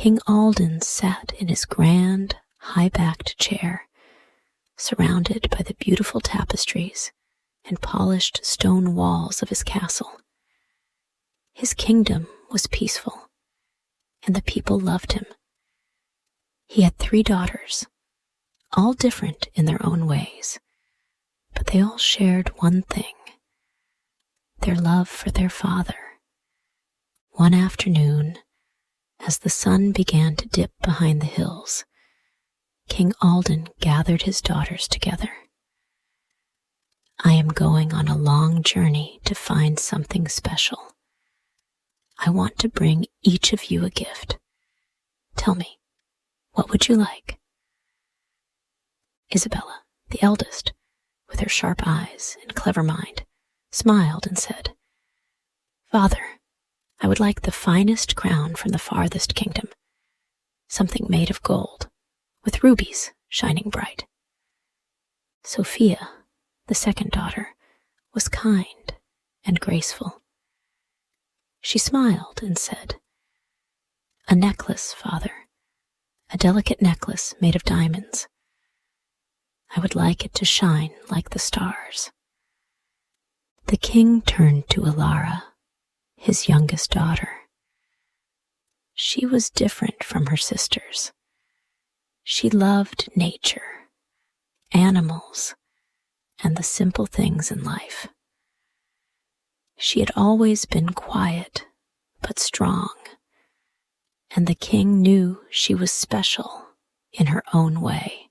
King Alden sat in his grand, high-backed chair, surrounded by the beautiful tapestries and polished stone walls of his castle. His kingdom was peaceful, and the people loved him. He had 3 daughters, all different in their own ways, but they all shared one thing: their love for their father. One afternoon, as the sun began to dip behind the hills, King Alden gathered his daughters together. "I am going on a long journey to find something special. I want to bring each of you a gift. Tell me, what would you like?" Isabella, the eldest, with her sharp eyes and clever mind, smiled and said, "Father, I would like the finest crown from the farthest kingdom, something made of gold, with rubies shining bright." Sophia, the second daughter, was kind and graceful. She smiled and said, "A necklace, father, a delicate necklace made of diamonds. I would like it to shine like the stars." The king turned to Ilara, his youngest daughter. She was different from her sisters. She loved nature, animals, and the simple things in life. She had always been quiet but strong, and the king knew she was special in her own way.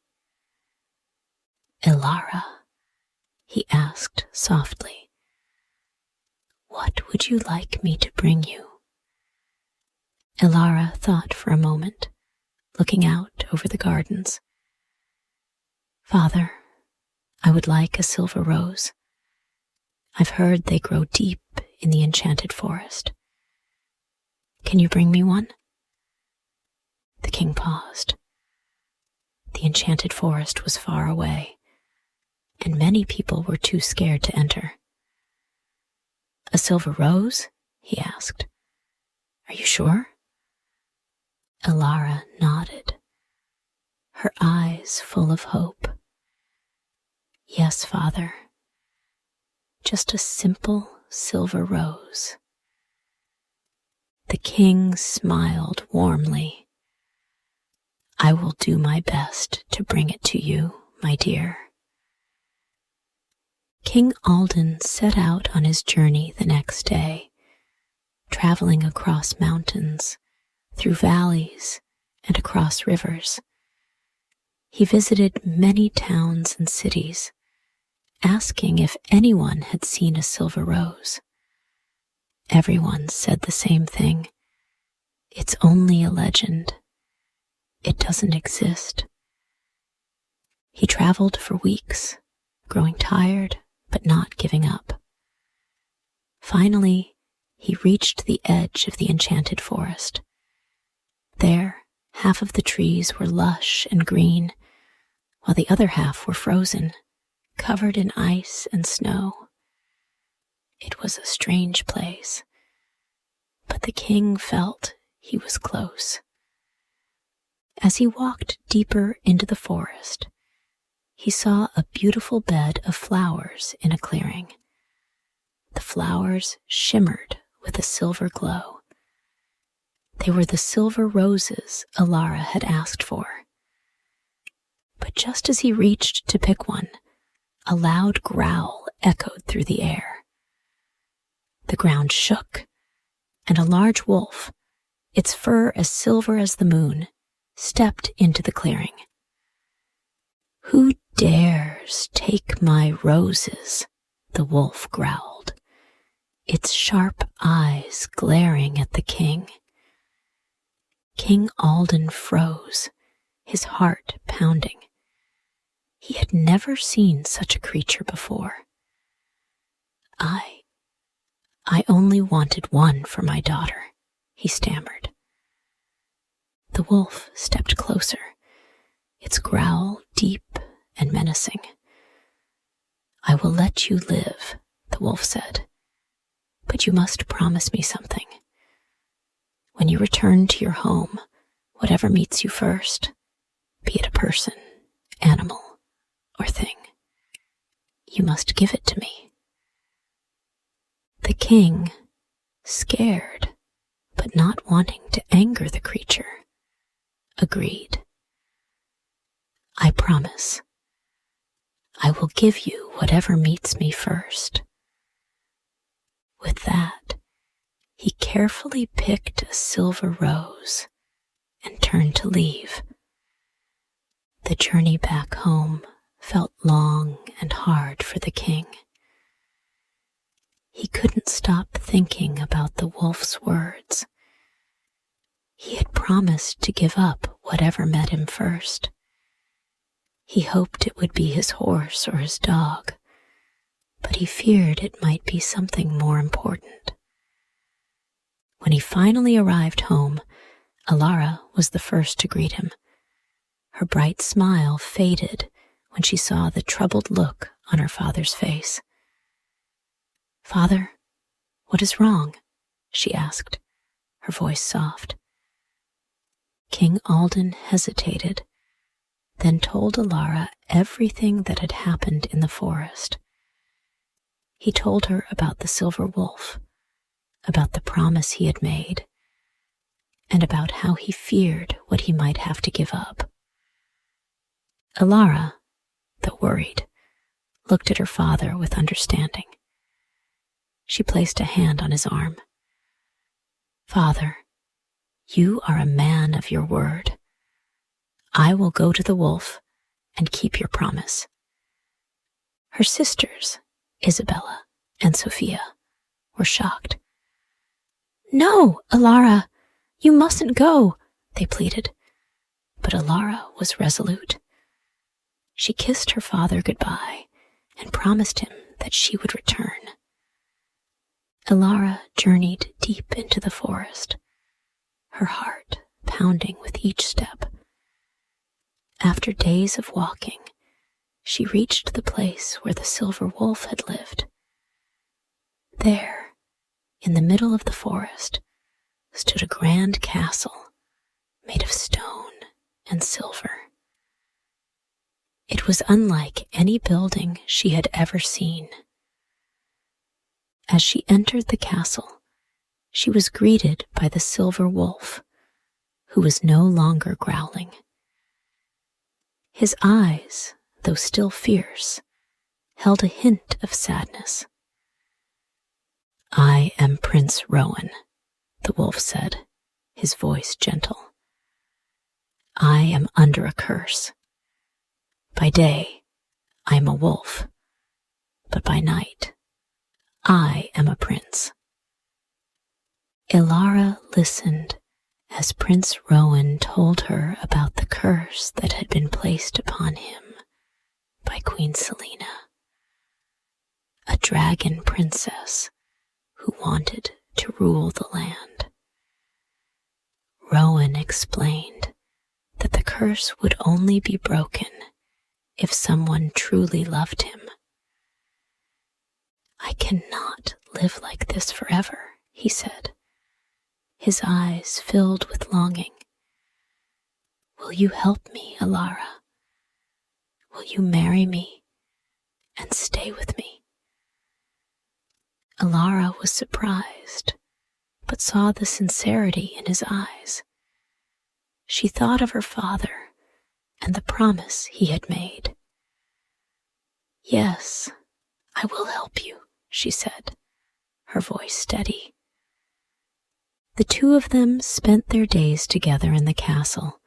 "Ilara," he asked softly, "what would you like me to bring you?" Ilara thought for a moment, looking out over the gardens. "Father, I would like a silver rose. I've heard they grow deep in the enchanted forest. Can you bring me one?" The king paused. The enchanted forest was far away, and many people were too scared to enter. "A silver rose?" he asked. "Are you sure?" Ilara nodded, her eyes full of hope. "Yes, father. Just a simple silver rose." The king smiled warmly. "I will do my best to bring it to you, my dear." King Alden set out on his journey the next day, traveling across mountains, through valleys, and across rivers. He visited many towns and cities, asking if anyone had seen a silver rose. Everyone said the same thing: "It's only a legend. It doesn't exist." He traveled for weeks, growing tired but not giving up. Finally, he reached the edge of the enchanted forest. There, half of the trees were lush and green, while the other half were frozen, covered in ice and snow. It was a strange place, but the king felt he was close. As he walked deeper into the forest, he saw a beautiful bed of flowers in a clearing. The flowers shimmered with a silver glow. They were the silver roses Ilara had asked for. But just as he reached to pick one, a loud growl echoed through the air. The ground shook, and a large wolf, its fur as silver as the moon, stepped into the clearing. "Who dares take my roses?" the wolf growled, its sharp eyes glaring at the king. King Alden froze, his heart pounding. He had never seen such a creature before. I only wanted one for my daughter," he stammered. The wolf stepped closer, its growl deep and menacing. "I will let you live," the wolf said, "but you must promise me something. When you return to your home, whatever meets you first, be it a person, animal, or thing. You must give it to me." The king, scared, but not wanting to anger the creature, agreed. "I promise. I will give you whatever meets me first." With that, he carefully picked a silver rose and turned to leave. The journey back home felt long and hard for the king. He couldn't stop thinking about the wolf's words. He had promised to give up whatever met him first. He hoped it would be his horse or his dog, but he feared it might be something more important. When he finally arrived home, Alara was the first to greet him. Her bright smile faded when she saw the troubled look on her father's face. "Father, what is wrong?" she asked, her voice soft. King Alden hesitated, then told Alara everything that had happened in the forest. He told her about the silver wolf, about the promise he had made, and about how he feared what he might have to give up. Alara, though worried, looked at her father with understanding. She placed a hand on his arm. "Father, you are a man of your word. I will go to the wolf and keep your promise." Her sisters, Isabella and Sophia, were shocked. "No, Alara, you mustn't go," they pleaded. But Alara was resolute. She kissed her father goodbye and promised him that she would return. Alara journeyed deep into the forest, her heart pounding with each step. After days of walking, she reached the place where the silver wolf had lived. There, in the middle of the forest, stood a grand castle made of stone and silver. It was unlike any building she had ever seen. As she entered the castle, she was greeted by the silver wolf, who was no longer growling. His eyes, though still fierce, held a hint of sadness. "I am Prince Rowan," the wolf said, his voice gentle. "I am under a curse. By day, I am a wolf, but by night, I am a prince." Alara listened as Prince Rowan told her about the curse that had been placed upon him by Queen Selena, a dragon princess who wanted to rule the land. Rowan explained that the curse would only be broken if someone truly loved him. "I cannot live like this forever," he said, his eyes filled with longing. "Will you help me, Alara? Will you marry me and stay with me?" Alara was surprised, but saw the sincerity in his eyes. She thought of her father and the promise he had made. "Yes, I will help you," she said, her voice steady. The two of them spent their days together in the castle,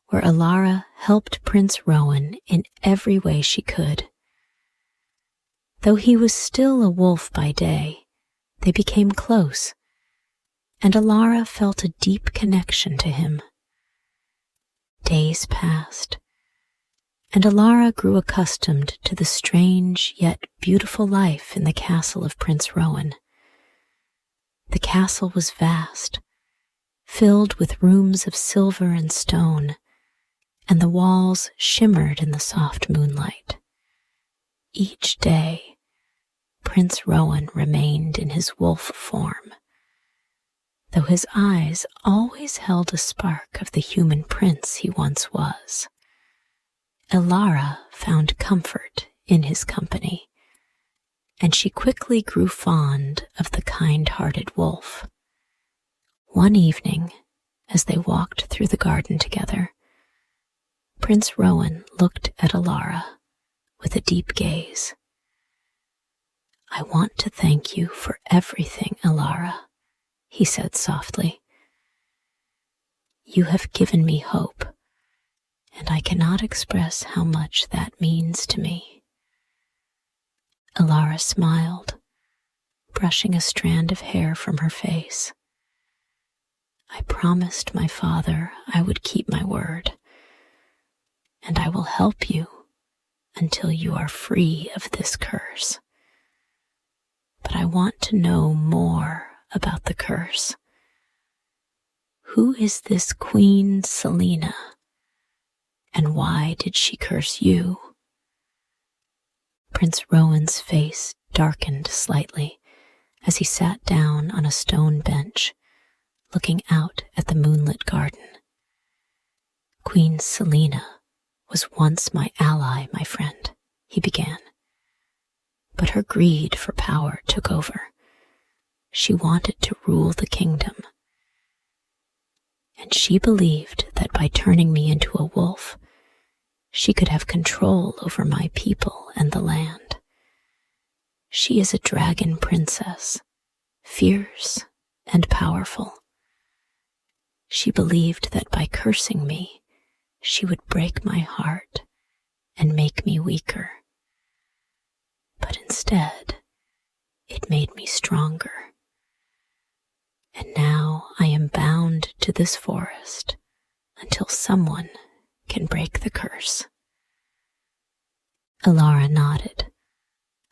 where Alara helped Prince Rowan in every way she could. Though he was still a wolf by day, they became close, and Alara felt a deep connection to him. Days passed, and Alara grew accustomed to the strange yet beautiful life in the castle of Prince Rowan. The castle was vast, filled with rooms of silver and stone, and the walls shimmered in the soft moonlight. Each day, Prince Rowan remained in his wolf form. though his eyes always held a spark of the human prince he once was. Ilara found comfort in his company, and she quickly grew fond of the kind-hearted wolf. One evening, as they walked through the garden together, Prince Rowan looked at Ilara with a deep gaze. "I want to thank you for everything, Ilara," he said softly. "You have given me hope, and I cannot express how much that means to me." Ilara smiled, brushing a strand of hair from her face. "I promised my father I would keep my word, and I will help you until you are free of this curse. But I want to know more about the curse. Who is this Queen Selina, and why did she curse you?" Prince Rowan's face darkened slightly as he sat down on a stone bench, looking out at the moonlit garden. "Queen Selina was once my ally, my friend," he began. "But her greed for power took over. She wanted to rule the kingdom. And she believed that by turning me into a wolf, she could have control over my people and the land. She is a dragon princess, fierce and powerful. She believed that by cursing me, she would break my heart and make me weaker. But instead, it made me stronger. And now I am bound to this forest until someone can break the curse." Ilara nodded,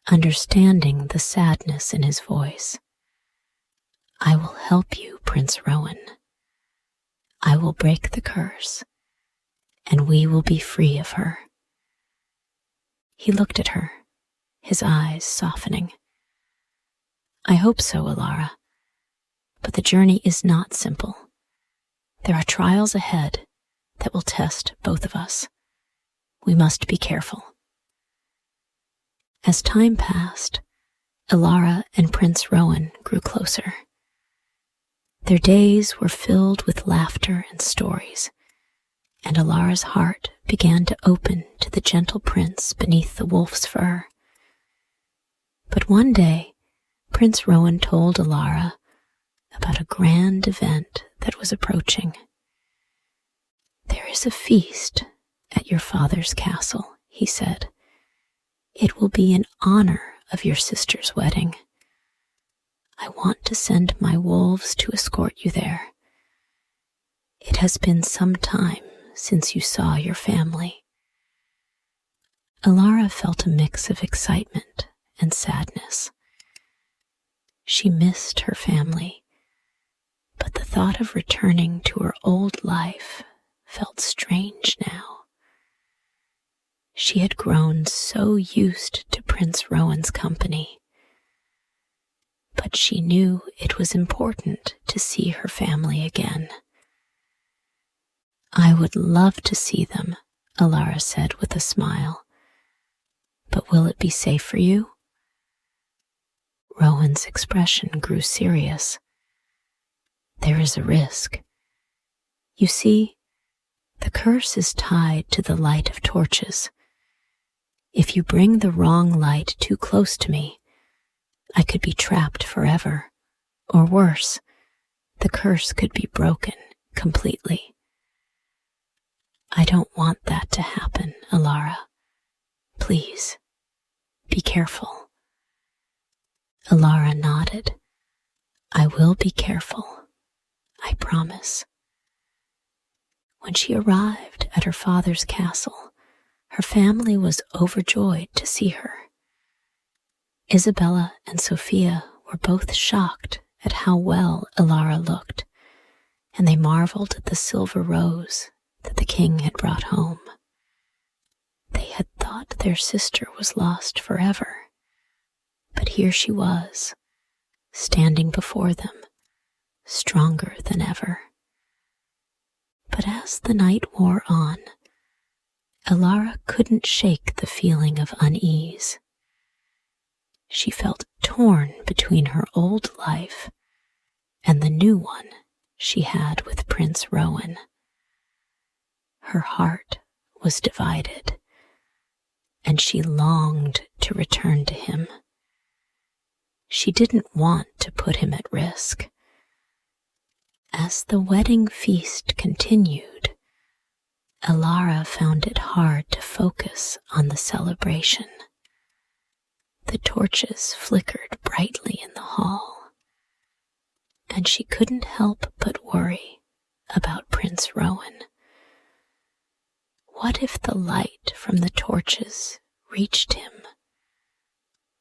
understanding the sadness in his voice. "I will help you, Prince Rowan. I will break the curse, and we will be free of her." He looked at her, his eyes softening. "I hope so, Ilara. But the journey is not simple. There are trials ahead that will test both of us. We must be careful." As time passed, Ilara and Prince Rowan grew closer. Their days were filled with laughter and stories, and Ilara's heart began to open to the gentle prince beneath the wolf's fur. But one day, Prince Rowan told Ilara about a grand event that was approaching. "There is a feast at your father's castle," he said. "It will be in honor of your sister's wedding. I want to send my wolves to escort you there. It has been some time since you saw your family." Ilara felt a mix of excitement and sadness. She missed her family, but the thought of returning to her old life felt strange now. She had grown so used to Prince Rowan's company, but she knew it was important to see her family again. "I would love to see them," Ilara said with a smile. "But will it be safe for you?" Rowan's expression grew serious. "There is a risk. You see, the curse is tied to the light of torches. If you bring the wrong light too close to me, I could be trapped forever, or worse, the curse could be broken completely. I don't want that to happen, Ilara. Please, be careful." Ilara nodded. "I will be careful, I promise." When she arrived at her father's castle, her family was overjoyed to see her. Isabella and Sophia were both shocked at how well Ilara looked, and they marveled at the silver rose that the king had brought home. They had thought their sister was lost forever, but here she was, standing before them, stronger than ever. But as the night wore on, Alara couldn't shake the feeling of unease. She felt torn between her old life and the new one she had with Prince Rowan. Her heart was divided, and she longed to return to him. She didn't want to put him at risk. As the wedding feast continued, Alara found it hard to focus on the celebration. The torches flickered brightly in the hall, and she couldn't help but worry about Prince Rowan. What if the light from the torches reached him?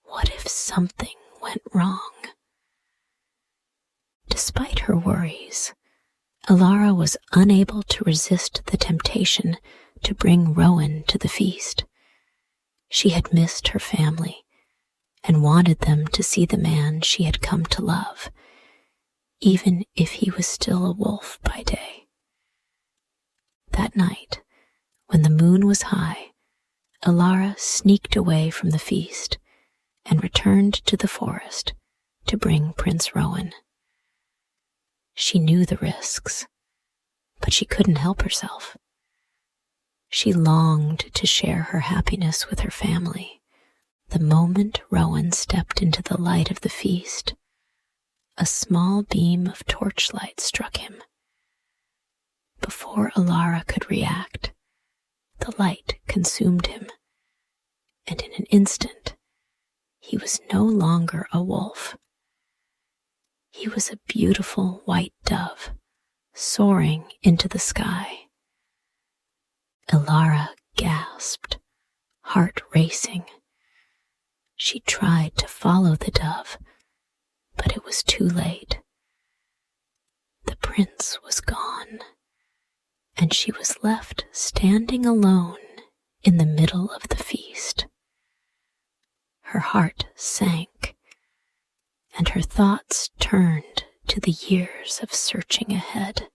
What if something went wrong? Despite her worries, Alara was unable to resist the temptation to bring Rowan to the feast. She had missed her family and wanted them to see the man she had come to love, even if he was still a wolf by day. That night, when the moon was high, Alara sneaked away from the feast and returned to the forest to bring Prince Rowan. She knew the risks, but she couldn't help herself. She longed to share her happiness with her family. The moment Rowan stepped into the light of the feast, a small beam of torchlight struck him. Before Alara could react, the light consumed him, and in an instant, he was no longer a wolf. He was a beautiful white dove, soaring into the sky. Alara gasped, heart racing. She tried to follow the dove, but it was too late. The prince was gone, and she was left standing alone in the middle of the feast. Her heart sank, and her thoughts turned to the years of searching ahead.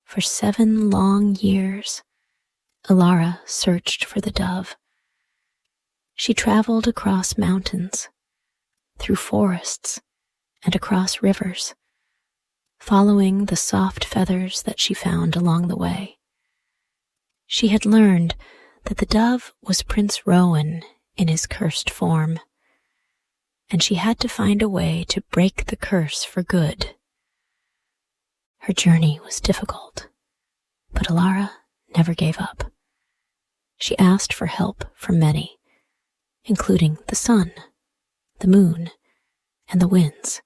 For 7 long years, Alara searched for the dove. She traveled across mountains, through forests, and across rivers, following the soft feathers that she found along the way. She had learned that the dove was Prince Rowan in his cursed form, and she had to find a way to break the curse for good. Her journey was difficult, but Alara never gave up. She asked for help from many, including the sun, the moon, and the winds,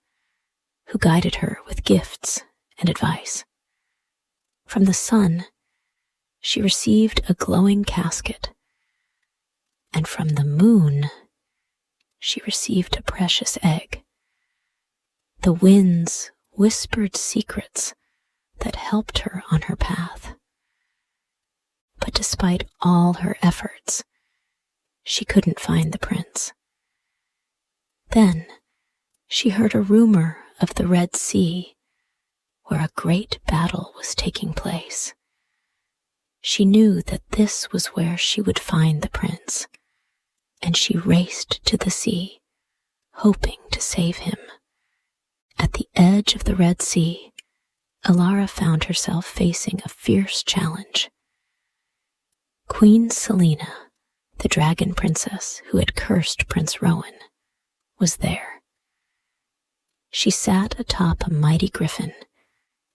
who guided her with gifts and advice. From the sun, she received a glowing casket, and from the moon, she received a precious egg. The winds whispered secrets that helped her on her path. But despite all her efforts, she couldn't find the prince. Then she heard a rumor of the Red Sea, where a great battle was taking place. She knew that this was where she would find the prince, and she raced to the sea, hoping to save him. At the edge of the Red Sea, Alara found herself facing a fierce challenge. Queen Selena, the dragon princess who had cursed Prince Rowan, was there. She sat atop a mighty griffin,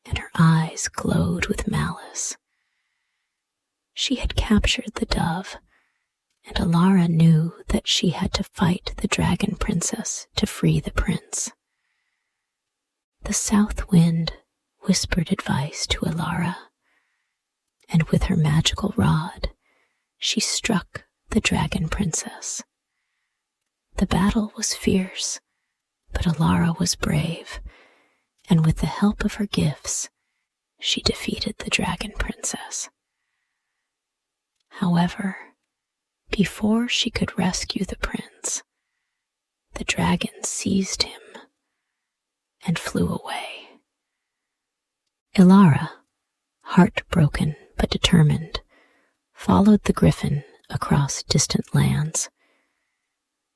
and her eyes glowed with malice. She had captured the dove, and Alara knew that she had to fight the dragon princess to free the prince. The south wind whispered advice to Alara, and with her magical rod, she struck the dragon princess. The battle was fierce, but Alara was brave, and with the help of her gifts, she defeated the dragon princess. However, before she could rescue the prince, the dragon seized him, and flew away. Ilara, heartbroken but determined, followed the griffin across distant lands.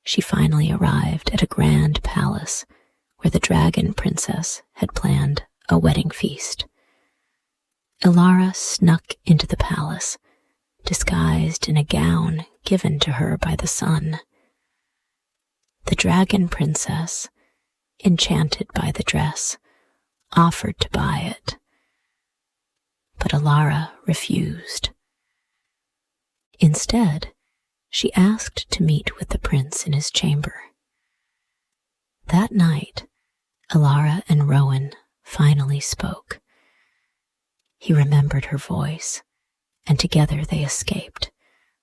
She finally arrived at a grand palace where the dragon princess had planned a wedding feast. Ilara snuck into the palace, disguised in a gown given to her by the sun. The dragon princess, enchanted by the dress, offered to buy it, but Ilara refused. Instead, she asked to meet with the prince in his chamber. That night, Ilara and Rowan finally spoke. He remembered her voice, and together they escaped,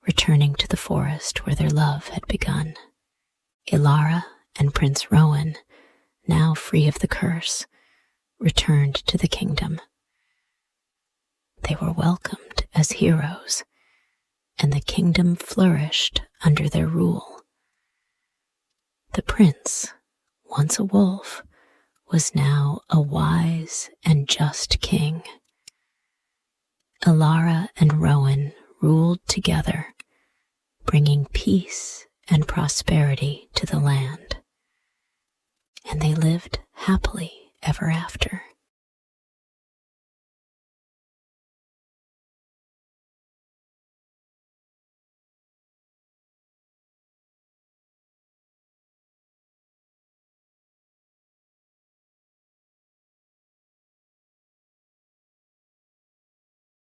returning to the forest where their love had begun. Ilara and Prince Rowan, now free of the curse, returned to the kingdom. They were welcomed as heroes, and the kingdom flourished under their rule. The prince, once a wolf, was now a wise and just king. Ilara and Rowan ruled together, bringing peace and prosperity to the land, and they lived happily ever after.